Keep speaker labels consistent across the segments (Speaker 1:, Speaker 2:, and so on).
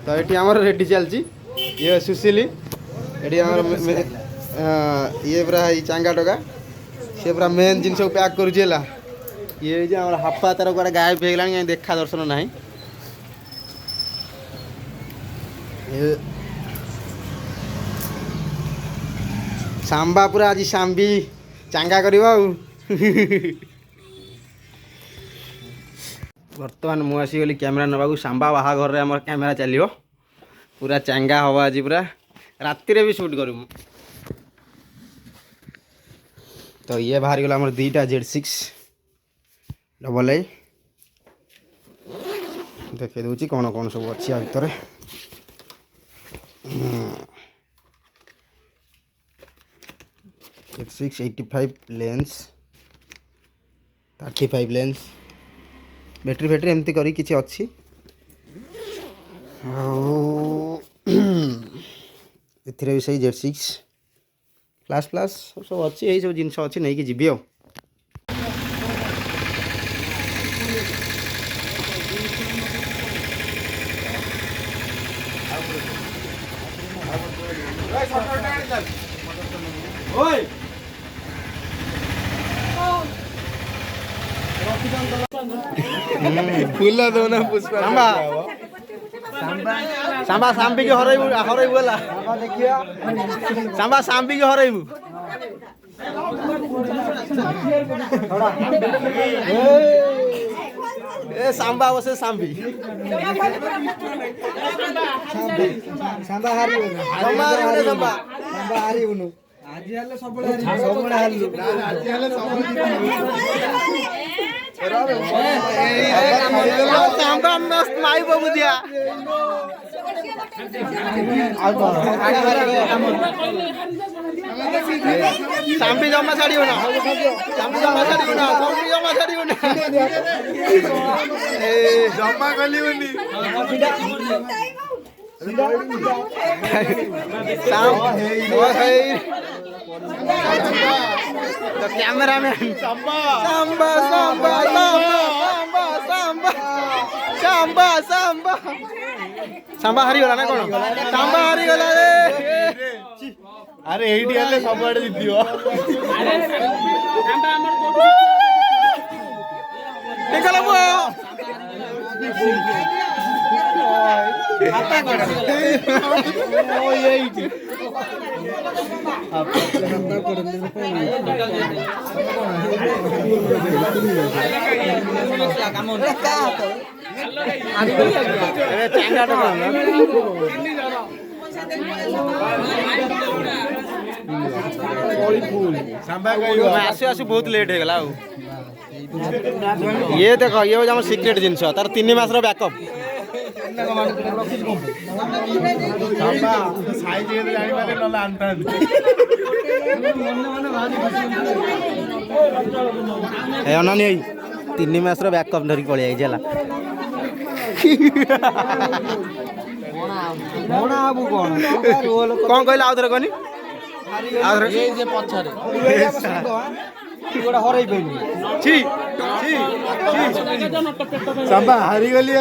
Speaker 1: तो ये आम रेडी चलती ये सुशीली ये ये पूरा चांगा टका सी पूरा मेन जिन पैक करुला ये हापा तार कड़े गायब हो गला देखा दर्शन ना सांबा पूरा आज सांबी चांगा कर बर्तमान मु आसीगली कैमेरा नवा सांबा बाहाघर में आम कैमेरा चलो पूरा चांगा हवा आज पूरा राति भी शूट करूँ तो ये बाहर गला आम दुईटा Z6 डबल आई देखे दूची कौन कौन सब अच्छी भितर Z6 85 lens 35 lens battery factory एमती करी किसी अच्छी एथिरे भी सही Z6 फ्लाश फ्लाश सब अच्छी यही सब जिन अच्छी नहीं कि जीवी आ फूल दो ना पुष्पा सांबा सांबी के हरैबु होला सांबा सांबी के हरैबु ए सांबा बसे सांबी सांबा हारी सांबा हारी उनु आज हले सबले हारी सांबा मस्त माई बाबू दिया सांबी जमा छाड़ियो ना सांबी जमा छाड़ियो ना सांबी जमा छाड़ियो ना ए जमा गलियोनी तो कैमरामैन सांबा सांबा सांबा सांबा सांबा सांबा सांबा सांबा हारी गला ना कौन सांबा हारी गला रे अरे एडी हले सब आडे जितियो अरे सांबा हमर देखला बो आता कर ओ एडी आसु आसु बहुत लेट हो गला ये देख ये हूँ सिक्रेट जिनस तार 3 मास बैकअप अनानी 3 मास बैकअप धरिक पलि आइला कौन कहला आउ थे कहनी सांबा हारी गली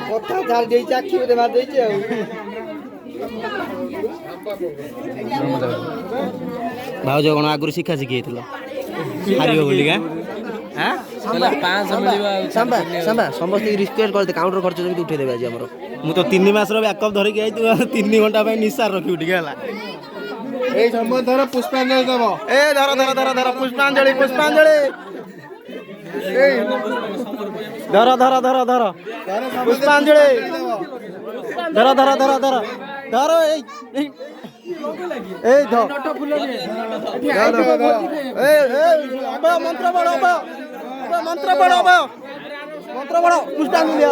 Speaker 1: कथा झाड़ दे आखि मार दे भाज कौन आगुरी शिखा शिखी हार बोली समस्त रिक्वेस्ट करते काउंटर खर्च जमी उठे देवे आज आमर मु तो 3 मास बैकअप धरिक आई 3 घंटा निशार रखी टे ए धर पुष्पांजलि दब ए धर धर धर धर पुष्पांजलि पुष्पांजलि धर धर धर धर पुष्पांजलि धर धर धर धर धर ए मंत्र बड़ मंत्र बड़ मंत्र बड़ पुष्पांजलि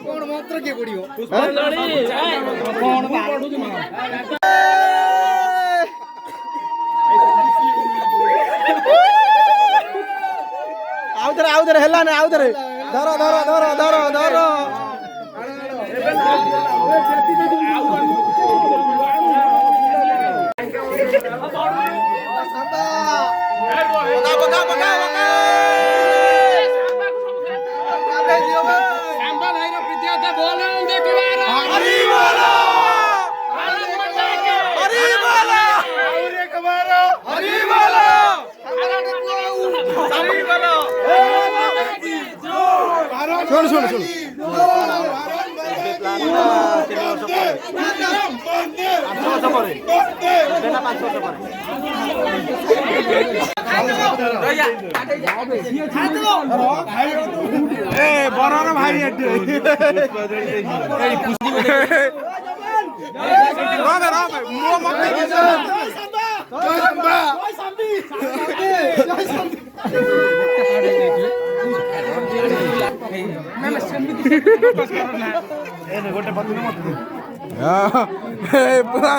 Speaker 1: कौन मंत्र के पड़ियो आउधरे है ना आउधरे धर धर धर धर धर बगा बगा बगा बगा ଶୁଣୁ ଶୁଣୁ ଶୁଣୁ ବରର ଭାଇ ଗୋଟେ ପୁରା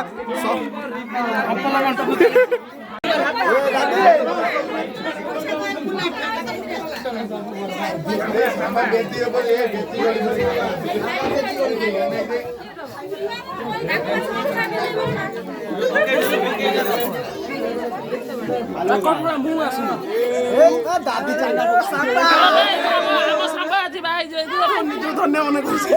Speaker 1: ଧନ୍ୟ ମନେ କରୁଛି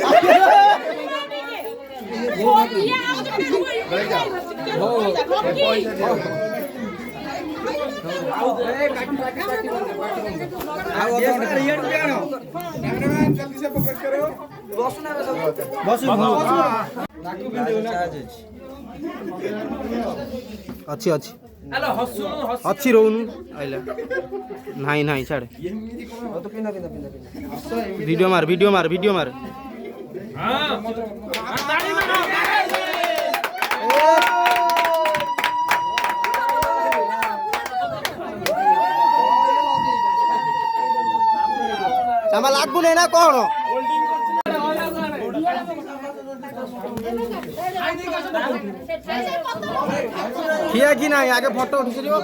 Speaker 1: ଅଛି ଅଛି ଅଛି ରହୁନୁ ଆଇଲା ନାହିଁ ନାହିଁ ଛାଡେ ଭିଡିଓ ମାର ଭିଡିଓ ମାର ଭିଡିଓ ମାର ସାମା ଲାଗୁନି ନା କଣ ଖିଆ କି ନାହିଁ ଆଗେ ଫଟୋ ଉଠି ସାରିବ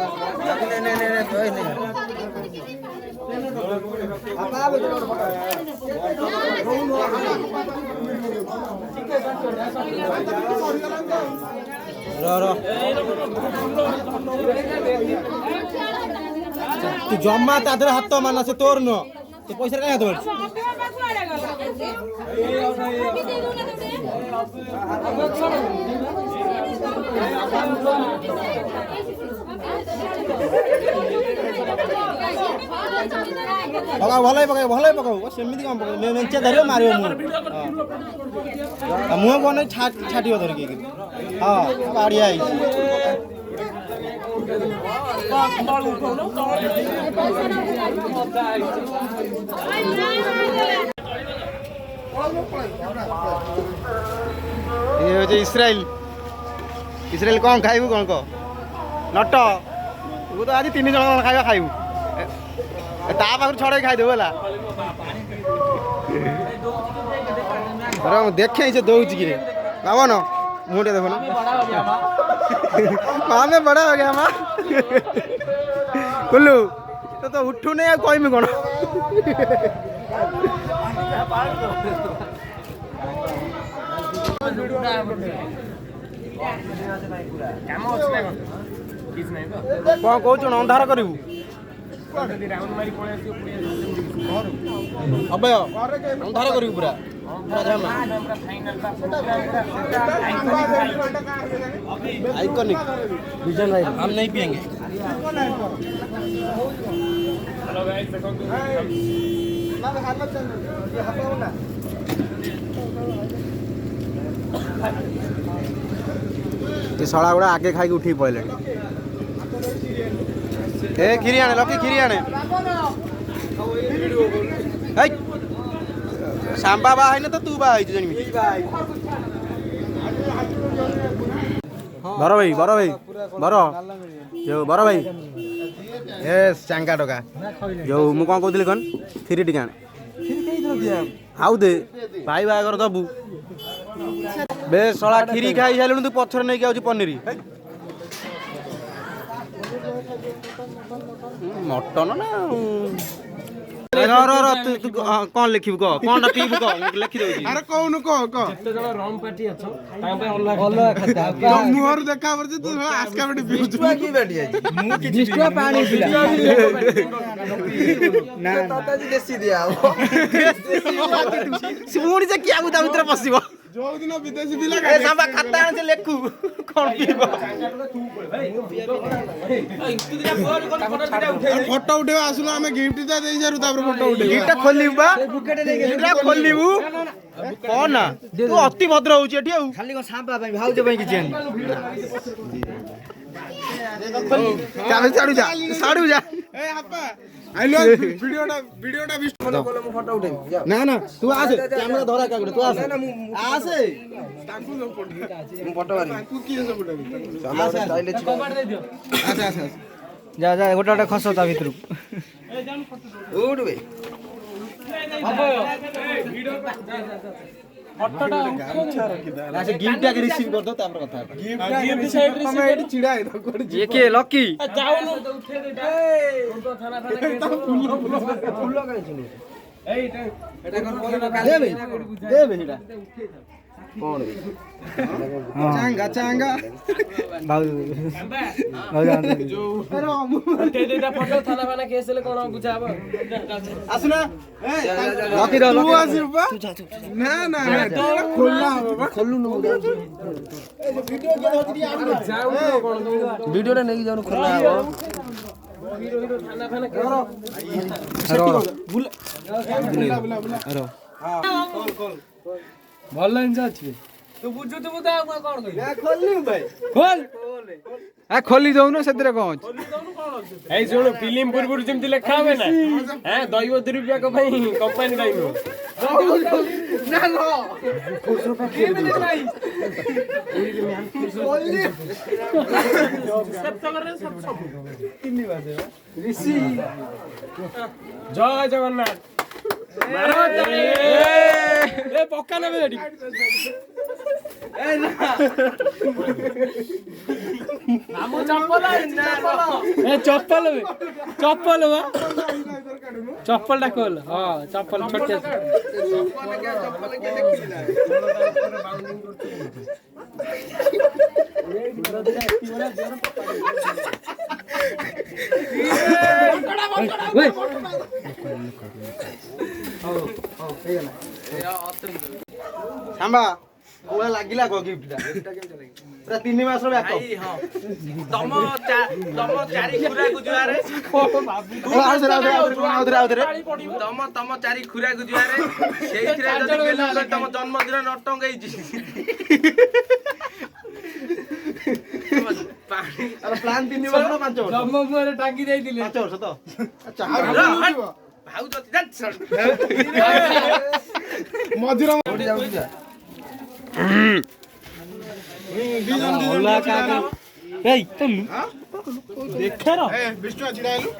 Speaker 1: ତୁ ଜମା ତା ଦେହରେ ହାତ ମାନ ସେ ତୋର ନୁହଁ ସେ ପଇସା କାଇଁ ହାତ ମାରୁଛୁ ଭଲ ପକାଉ ସେମିତି କଣ ପକାଉ ମେଞ୍ଚା ଧରିବ ମାରିବ ମୁହଁ କଣ ଛାଟିବ ଧରିକି ହଁ ବାଡ଼ିଆ ହେଇଛି ଇସ୍ରାଏଲ ଇସ୍ରାଏଲ କଣ ଖାଇବୁ କଣ କହ ନଟ ତୁ ତ ଆଜି 3 ଜଣ ଖାଇବା ଖାଇବୁ ତା ପାଖରୁ ଛଡେଇ ଖାଇଦେବୁ ହେଲା ଦେଖେ ସେ ଦଉଛି କିରେ ବାବନ ମୁଁ ଟିକେ ଦେଖୁନ ଆମେ ବड़ा हो गया मां कुल्लू तो उठू नहीं आ कहमी कौन कौन कौन अंधार करू अबे अंधार करू पूरा आइकॉनिक विजन भाई हम नहीं पिएंगे ये सड़ा गुड़ा आगे खाई उठी पड़े ए खीरी आने लकी खीरी आने सांबा बा है ना तो तू बा है जनी बरो भाई जो बरो भाई यस चांगा टका जो मु कोन कहतली कोन खीरी टिका आउ दे भाई बागर दबु बे सळा खीरी खाई सालु तू पथर नै के आउची पनीरी मटन ना तू कौन लिखिबु को कोनटा पीबु को लिखि दउची
Speaker 2: अरे कहनु कह कह
Speaker 3: जते जण रम पार्टी अछो ता पे अल्लाह खाता
Speaker 2: मुहर देखा परजे तू आस्का बेटी पिउछु
Speaker 1: की बेटी मु की
Speaker 4: जिस्टुआ पानी पिला
Speaker 1: ना ताताजी देसी दिया सिमुनी से किया गुदा भीतर पसिबो
Speaker 2: जो दिन विदेशी पिला
Speaker 1: ए सांबा खाता से लेखु कोन पीबो
Speaker 2: फोटो उठेवा आसुला हमें गिफ्ट ता देई जारु तापर फोटो उठेवा
Speaker 1: गिफ्ट खोलिबु बा गिफ्ट खोलिबु कोन ना तू अति भद्र होउची एठी आउ
Speaker 4: खाली को सांबा ପାଇଁ ଭାଉଜ ପାଇଁ କିଛି ଆନି
Speaker 1: चालू जा
Speaker 2: ए आपा आइलो वीडियोटा विस्ट
Speaker 4: ଫଟୋ ମୁଁ ଫଟୋ ଉଠେଇବି ଯାଅ
Speaker 1: ना ना तू आसे कैमरा धरा का तू आसे आसे
Speaker 2: ताकू सब फोटो
Speaker 4: ମୁଁ ଫଟो ମାରିବି
Speaker 2: ताकू की सब फोटो
Speaker 4: ଆମର ଷ୍ଟାଇଲ ଅଛି
Speaker 1: आसे आसे
Speaker 4: ଯା ଯା ଗୋଟେ ଗୋଟେ ଖସ ତା ଭିତରୁ ଉଠ ବେ
Speaker 1: आसे गिफ्ट के रिसीव कर दो तापर कथा
Speaker 2: गिफ्ट साइड रे हम एडी चिड़ा है तो कोड
Speaker 4: ये के लकी
Speaker 3: जाउनु उठे देटा फोटो थाना
Speaker 4: ଫୁଲ କାଇଁ ଚିନୁ
Speaker 1: दे बेटा
Speaker 4: କଣ
Speaker 1: चांगा चांगा
Speaker 4: ଭାଉଜ
Speaker 3: उठे देटा फोटो थाना केस ले कोन बुझाब
Speaker 1: आसुना
Speaker 4: ଲକି ର
Speaker 2: तू
Speaker 4: ଲକି
Speaker 2: आसिबा ना ना खोलना बाबा
Speaker 4: ଖୋଲୁ ନ
Speaker 3: जाउनु कोन
Speaker 4: ଭିଡିଓ ଟା ନେଇକି ଯାଉନ ଖୋଲା ହବ
Speaker 3: हीरो थाना ଭଲ ଜିନିଷ ଅଛି ତୁ ବୁଝୁଥିବୁ ତ ଆଉ କଣ କହିବି
Speaker 1: खोलनी भाई
Speaker 3: ଖୋଲ
Speaker 4: ଆ ଖୋଲି ଦଉନ ସେଥିରେ କଣ ଅଛି
Speaker 3: ଏଇ ଶୁଣୁ ଫିଲ୍ମ ପୂର୍ବରୁ ଯେମିତି ଲେଖା ହୁଏ ନା ହଁ ଦୈବ ଦୁର୍ବିପାକ ପାଇଁ କମ୍ପାନୀ ଦାୟୀ ନୁହଁ ଜୟ ଜଗନ୍ନାଥ ଏ ପକ୍କା ନେବେ ସେଠି ଆମ ଚପଲ ଏ ଚପଲ ବା ଚପଲ ଟା ଖୋଲ ହଁ ଚପଲ ଛୋଟିଆ
Speaker 1: सांबा कोला लागिला को गिफ्ट दा पूरा 3 मास रो बैक
Speaker 5: तम चारि खुरा गुजुआरे तम चारि खुरा गुजुआरे सेइथरे जदी गेलु तम जन्मदिन नटंग हेछि
Speaker 1: अरे प्लान 3 वर्ष रो 5 वर्ष
Speaker 3: जम्म मुरे टांगी देइदिले
Speaker 1: 5 वर्ष तो अच्छा
Speaker 5: भाउ जति जा
Speaker 2: मधुर
Speaker 1: होला का एई तुम
Speaker 3: ଦେଖେର
Speaker 2: ए विष्णु चिड़ा आइलु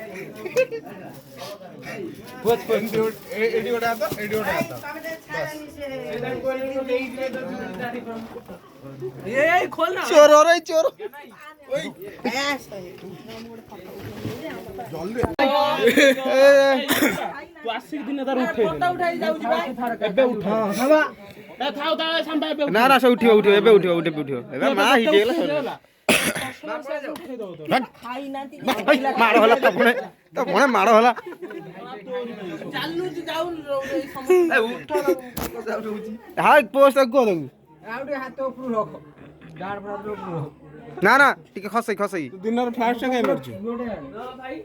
Speaker 2: एडी ओडा तो एडी ओडा तो
Speaker 3: ए खोल ना
Speaker 1: चोर रे चोर
Speaker 2: जल्दी
Speaker 3: तू आसी दिन तार उठे फोटो उठाई जाउची बा एबे उठा हां ए थाउ ता संभा एबे
Speaker 1: ना ना से उठियो एबे उठियो एबे मा ही गेला मारो होला तो पुणे मारो होला
Speaker 3: चालू जाउ
Speaker 5: ए उठ
Speaker 1: हां पोस्ट को दउ
Speaker 4: ଆଉ ଟିକେ ହାତ ଉପରୁ ରଖ ଗାଡ ଫାଡ ଉପରୁ ରଖ
Speaker 1: ना ना टिके खसई
Speaker 2: दिन फास्ट काई मरछु
Speaker 3: भाई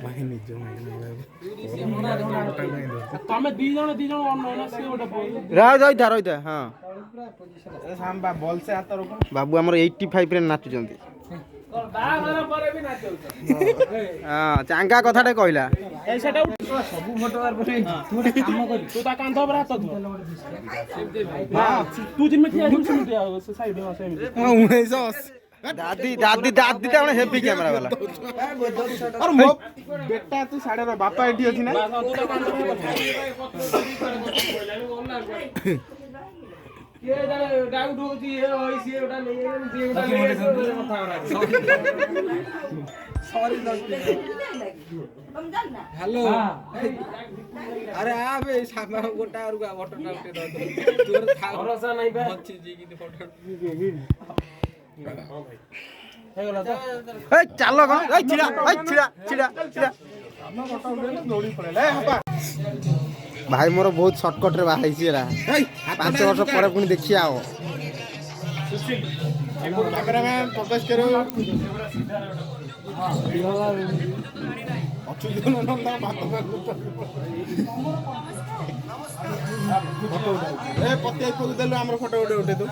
Speaker 2: भाई निज
Speaker 3: तमे दी जण अन्न से ओटा बोल
Speaker 1: रहिता हां
Speaker 2: सांबा बॉल से हाथ रखो
Speaker 1: बाबू हमर 85 रे नाचु जंती
Speaker 3: बाहागर परे भी नाचौ
Speaker 1: हां चांगा कथाटे कहला
Speaker 3: ए सेटा सब फोटो आर बने तू ଗୋଟେ काम कर तू ता कांध पर हाथ दो हां तू जिमे ठिया छु सुन दिया से साइड में से
Speaker 2: 1980
Speaker 1: दादी ता हेवी कैमरा वाला
Speaker 2: और मो बेटा तू साडे रे बापा एठी अछि ना
Speaker 3: तू ता कांध पर ये डाउट होची ए होई सी ओटा ले जे ओटा ले कथा सॉरी
Speaker 1: ହ୍ୟାଲୋ ଆରେ ଆ ବେ ସାମା ଗୋଟା ଆଉ ଫଟୋଟା ଉଠେଇ ଦବ ତୋର ଭରସା ନାହିଁ ବା ଅଛି ଜି କିନ୍ତୁ ଫଟୋ ହେଇଗଲା ତ ଏ ଚାଲ କଣ ଏ ଛିଡା ଭାଇ ମୋର ବହୁତ ସର୍ଟକଟ ରେ ବାହା ହେଇଛି ଏରା 5 ବର୍ଷ ପରେ ପୁଣି ଦେଖିଆ ଆଉ କ୍ୟାମେରାମ୍ୟାନ ପ୍ରକାଶ କର ଅଚ୍ୟୁତ ନନ୍ଦନ ଭାତ ଏ ପତି ଦେଲୁ ଆମର ଫଟୋ ଗୋଟେ ଉଠେଇ ଦଉ